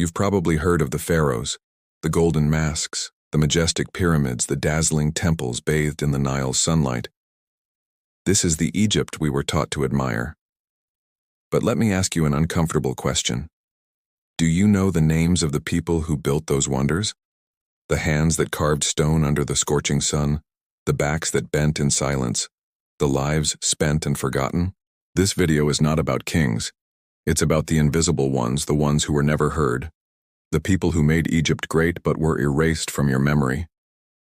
You've probably heard of the pharaohs, the golden masks, the majestic pyramids, the dazzling temples bathed in the Nile's sunlight. This is the Egypt we were taught to admire. But let me ask you an uncomfortable question. Do you know the names of the people who built those wonders? The hands that carved stone under the scorching sun, the backs that bent in silence, the lives spent and forgotten? This video is not about kings. It's about the invisible ones, the ones who were never heard. The people who made Egypt great but were erased from your memory.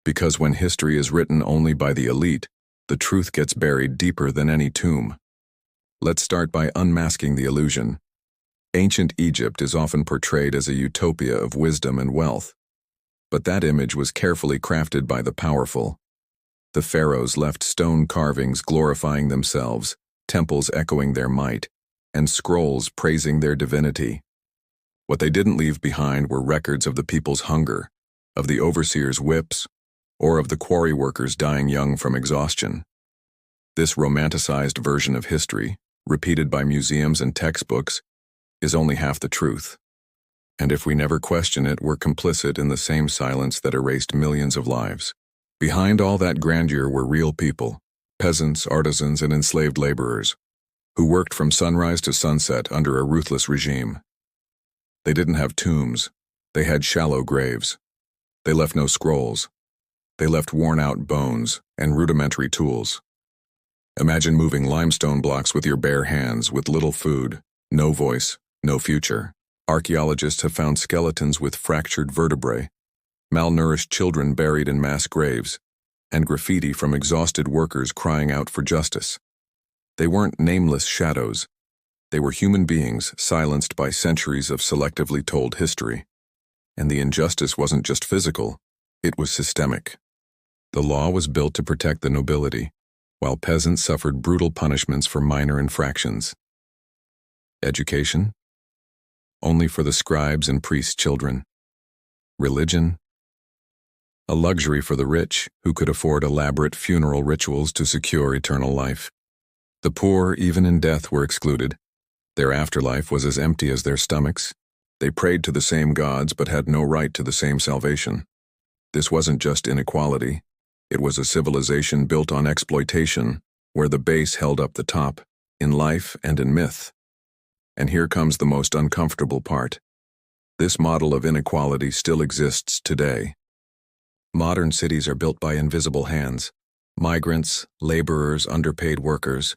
Because when history is written only by the elite, the truth gets buried deeper than any tomb. Let's start by unmasking the illusion. Ancient Egypt is often portrayed as a utopia of wisdom and wealth. But that image was carefully crafted by the powerful. The pharaohs left stone carvings glorifying themselves, temples echoing their might, and scrolls praising their divinity. What they didn't leave behind were records of the people's hunger, of the overseers' whips, or of the quarry workers dying young from exhaustion. This romanticized version of history, repeated by museums and textbooks, is only half the truth. And if we never question it, we're complicit in the same silence that erased millions of lives. Behind all that grandeur were real people, peasants, artisans, and enslaved laborers, who worked from sunrise to sunset under a ruthless regime. They didn't have tombs. They had shallow graves. They left no scrolls. They left worn-out bones and rudimentary tools. Imagine moving limestone blocks with your bare hands, with little food, no voice, no future. Archaeologists have found skeletons with fractured vertebrae, malnourished children buried in mass graves, and graffiti from exhausted workers crying out for justice. They weren't nameless shadows. They were human beings silenced by centuries of selectively told history. And the injustice wasn't just physical, it was systemic. The law was built to protect the nobility, while peasants suffered brutal punishments for minor infractions. Education? Only for the scribes' and priests' children. Religion? A luxury for the rich, who could afford elaborate funeral rituals to secure eternal life. The poor, even in death, were excluded. Their afterlife was as empty as their stomachs. They prayed to the same gods but had no right to the same salvation. This wasn't just inequality. It was a civilization built on exploitation, where the base held up the top, in life and in myth. And here comes the most uncomfortable part. This model of inequality still exists today. Modern cities are built by invisible hands, migrants, laborers, underpaid workers,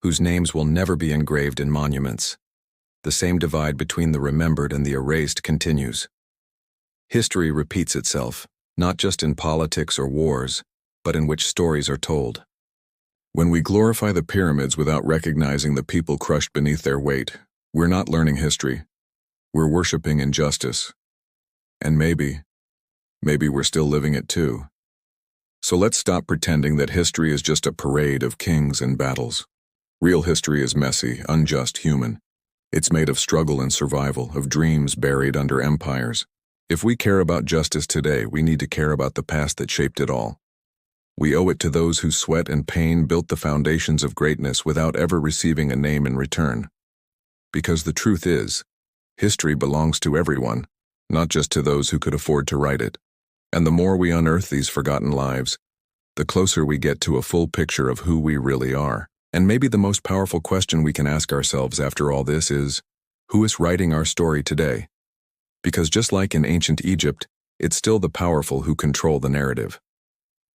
whose names will never be engraved in monuments. The same divide between the remembered and the erased continues. History repeats itself, not just in politics or wars, but in which stories are told. When we glorify the pyramids without recognizing the people crushed beneath their weight, we're not learning history. We're worshiping injustice. And maybe we're still living it too. So let's stop pretending that history is just a parade of kings and battles. Real history is messy, unjust, human. It's made of struggle and survival, of dreams buried under empires. If we care about justice today, we need to care about the past that shaped it all. We owe it to those whose sweat and pain built the foundations of greatness without ever receiving a name in return. Because the truth is, history belongs to everyone, not just to those who could afford to write it. And the more we unearth these forgotten lives, the closer we get to a full picture of who we really are. And maybe the most powerful question we can ask ourselves after all this is, who is writing our story today? Because just like in ancient Egypt, it's still the powerful who control the narrative.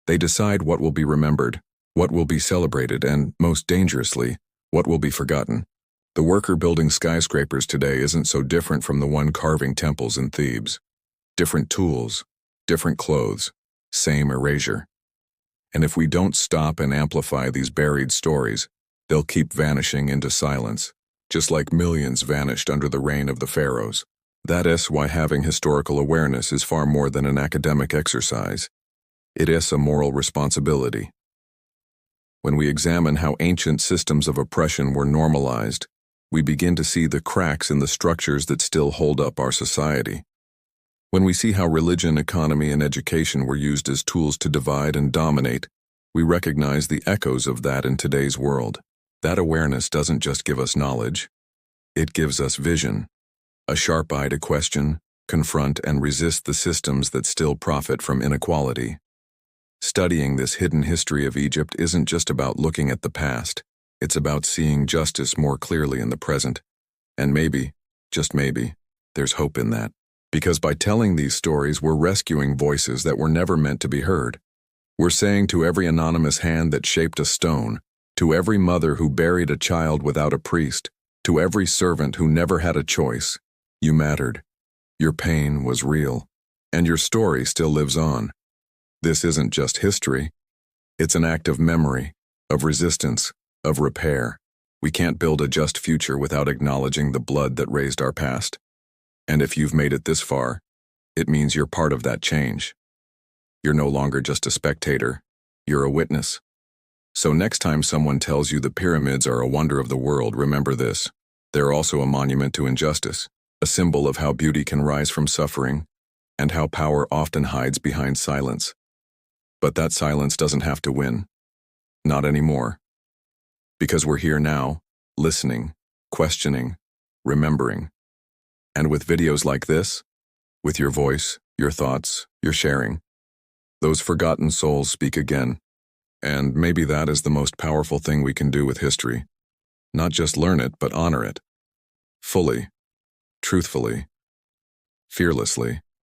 They decide what will be remembered, what will be celebrated, and, most dangerously, what will be forgotten. The worker building skyscrapers today isn't so different from the one carving temples in Thebes. Different tools, different clothes, same erasure. And if we don't stop and amplify these buried stories, they'll keep vanishing into silence, just like millions vanished under the reign of the pharaohs. That is why having historical awareness is far more than an academic exercise. It is a moral responsibility. When we examine how ancient systems of oppression were normalized, we begin to see the cracks in the structures that still hold up our society. When we see how religion, economy, and education were used as tools to divide and dominate, we recognize the echoes of that in today's world. That awareness doesn't just give us knowledge, it gives us vision. a sharp eye to question, confront, and resist the systems that still profit from inequality. Studying this hidden history of Egypt isn't just about looking at the past, it's about seeing justice more clearly in the present. And maybe, just maybe, there's hope in that. Because by telling these stories, we're rescuing voices that were never meant to be heard. We're saying to every anonymous hand that shaped a stone, to every mother who buried a child without a priest, to every servant who never had a choice, you mattered. Your pain was real, and your story still lives on. This isn't just history. It's an act of memory, of resistance, of repair. We can't build a just future without acknowledging the blood that raised our past. And if you've made it this far, it means you're part of that change. You're no longer just a spectator, you're a witness. So next time someone tells you the pyramids are a wonder of the world, remember this. They're also a monument to injustice, a symbol of how beauty can rise from suffering, and how power often hides behind silence. But that silence doesn't have to win. Not anymore. Because we're here now, listening, questioning, remembering. And with videos like this, with your voice, your thoughts, your sharing, those forgotten souls speak again. And maybe that is the most powerful thing we can do with history. Not just learn it, but honor it. Fully, truthfully, fearlessly.